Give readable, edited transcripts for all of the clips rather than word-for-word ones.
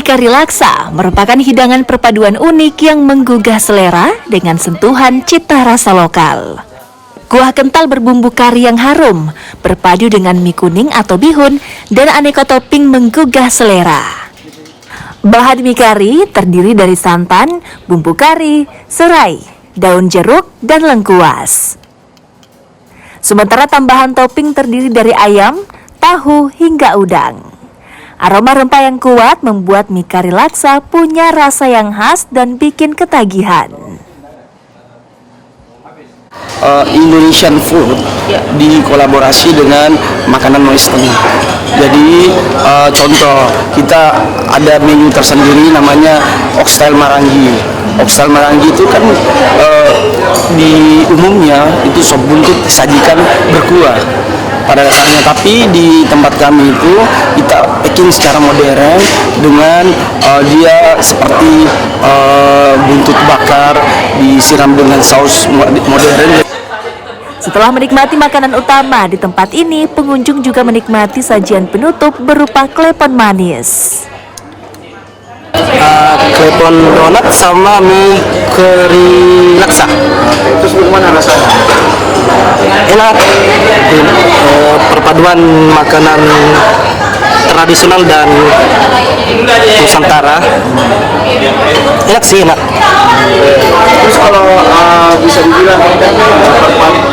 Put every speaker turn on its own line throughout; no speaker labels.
Mie kari laksa merupakan hidangan perpaduan unik yang menggugah selera dengan sentuhan cita rasa lokal. Kuah kental berbumbu kari yang harum, berpadu dengan mie kuning atau bihun, dan aneka topping menggugah selera. Bahan mie kari terdiri dari santan, bumbu kari, serai, daun jeruk, dan lengkuas. Sementara tambahan topping terdiri dari ayam, tahu, hingga udang. Aroma rempah yang kuat membuat mie kari laksa punya rasa yang khas dan bikin ketagihan.
Indonesian food dikolaborasi dengan makanan Western. Jadi contoh kita ada menu tersendiri namanya oxtail marangi. Oxtail marangi itu kan di umumnya itu sop buntut disajikan berkuah pada dasarnya, tapi di tempat kami itu kita packing secara modern dengan dia seperti buntut bakar disiram dengan saus modern.
Setelah menikmati makanan utama di tempat ini, pengunjung juga menikmati sajian penutup berupa klepon manis.
Klepon donat sama mie kari laksa. Terus bagaimana rasanya? Enak. Perpaduan makanan tradisional dan Nusantara. Enak sih, enak. Terus kalau bisa dibilang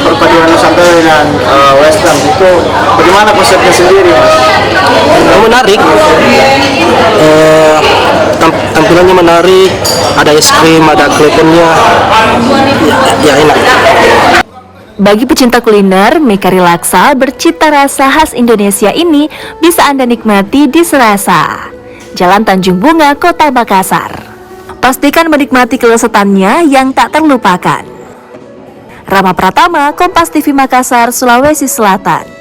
perpaduan Nusantara dengan Western itu bagaimana konsepnya sendiri, Mas? Menarik. Tampilannya menarik, ada es krim, ada kleponnya, ya enak.
Bagi pecinta kuliner, mie kari laksa bercita rasa khas Indonesia ini bisa Anda nikmati di Serasa, Jalan Tanjung Bunga, Kota Makassar. Pastikan menikmati kelezatannya yang tak terlupakan. Rama Pratama, Kompas TV Makassar, Sulawesi Selatan.